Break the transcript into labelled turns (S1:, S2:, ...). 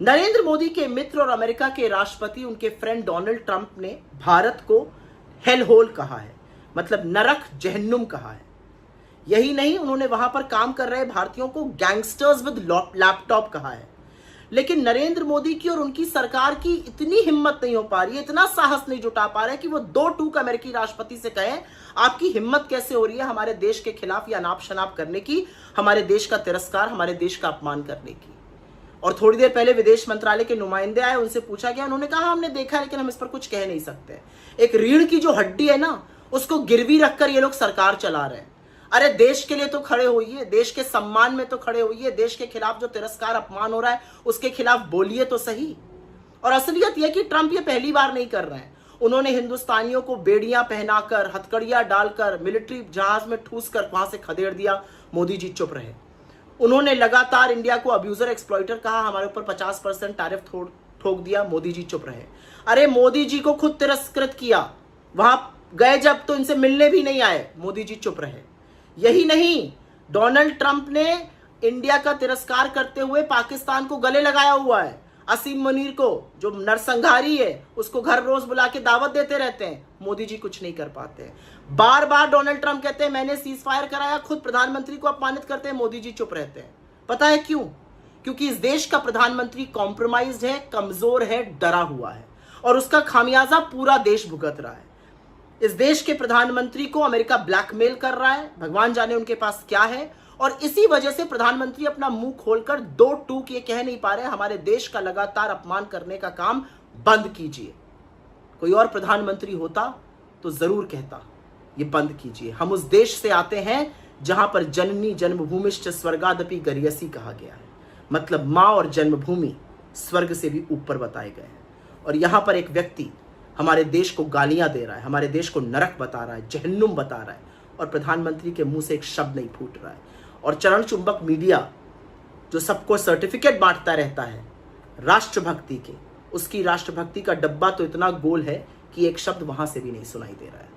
S1: नरेंद्र मोदी के मित्र और अमेरिका के राष्ट्रपति उनके फ्रेंड डोनाल्ड ट्रंप ने भारत को हेल होल कहा है, मतलब नरक जहन्नुम कहा है। यही नहीं, उन्होंने वहां पर काम कर रहे भारतीयों को गैंगस्टर्स विद लैपटॉप कहा है। लेकिन नरेंद्र मोदी की और उनकी सरकार की इतनी हिम्मत नहीं हो पा रही है, इतना साहस नहीं जुटा पा रहे कि वो दो टूक अमेरिकी राष्ट्रपति से कहें आपकी हिम्मत कैसे हो रही है हमारे देश के खिलाफ या नाप शनाप करने की, हमारे देश का तिरस्कार, हमारे देश का अपमान करने की। और थोड़ी देर पहले विदेश मंत्रालय के नुमाइंदे आए, उनसे पूछा गया, उन्होंने कहा हमने देखा है लेकिन हम इस पर कुछ कह नहीं सकते। एक रीढ़ की जो हड्डी है ना, उसको गिरवी रखकर ये लोग सरकार चला रहे हैं। अरे देश के लिए तो खड़े होइए, देश के सम्मान में तो खड़े होइए, देश के खिलाफ जो तिरस्कार अपमान हो रहा है उसके खिलाफ बोलिए तो सही। और असलियत यह कि ट्रंप ये पहली बार नहीं कर रहे हैं। उन्होंने हिंदुस्तानियों को बेड़ियां पहनाकर, हथकड़ियां डालकर, मिलिट्री जहाज में ठूस कर वहां से खदेड़ दिया। मोदी जी चुप रहे। उन्होंने लगातार इंडिया को अब्यूजर एक्सप्लॉइटर कहा, हमारे ऊपर 50% टैरिफ ठोक दिया। मोदी जी चुप रहे। अरे मोदी जी को खुद तिरस्कृत किया, वहां गए जब तो इनसे मिलने भी नहीं आए, मोदी जी चुप रहे। यही नहीं, डोनाल्ड ट्रंप ने इंडिया का तिरस्कार करते हुए पाकिस्तान को गले लगाया हुआ है। असीम मुनीर को, जो नरसंहारी है, उसको घर रोज बुला के दावत देते रहते हैं। मोदी जी कुछ नहीं कर पाते। बार बार डोनाल्ड ट्रंप कहते हैं मैंने सीज फायर कराया, खुद प्रधानमंत्री को अपमानित करते हैं, मोदी जी चुप रहते हैं। पता है क्यों? क्योंकि इस देश का प्रधानमंत्री कॉम्प्रोमाइज्ड है, कमजोर है, डरा हुआ है और उसका खामियाजा पूरा देश भुगत रहा है। इस देश के प्रधानमंत्री को अमेरिका ब्लैकमेल कर रहा है, भगवान जाने उनके पास क्या है। और इसी वजह से प्रधानमंत्री अपना मुंह खोलकर दो टूक ये कह नहीं पा रहे हमारे देश का लगातार अपमान करने का काम बंद कीजिए। कोई और प्रधानमंत्री होता तो जरूर कहता ये बंद कीजिए। हम उस देश से आते हैं जहां पर जननी जन्मभूमिश्च स्वर्गादपि गरियसी कहा गया है, मतलब मां और जन्मभूमि स्वर्ग से भी ऊपर बताए गए हैं। और यहां पर एक व्यक्ति हमारे देश को गालियां दे रहा है, हमारे देश को नरक बता रहा है, जहन्नुम बता रहा है, और प्रधानमंत्री के मुंह से एक शब्द नहीं फूट रहा है। और चरण चुंबक मीडिया जो सबको सर्टिफिकेट बांटता रहता है राष्ट्रभक्ति के, उसकी राष्ट्रभक्ति का डब्बा तो इतना गोल है कि एक शब्द वहां से भी नहीं सुनाई दे रहा है।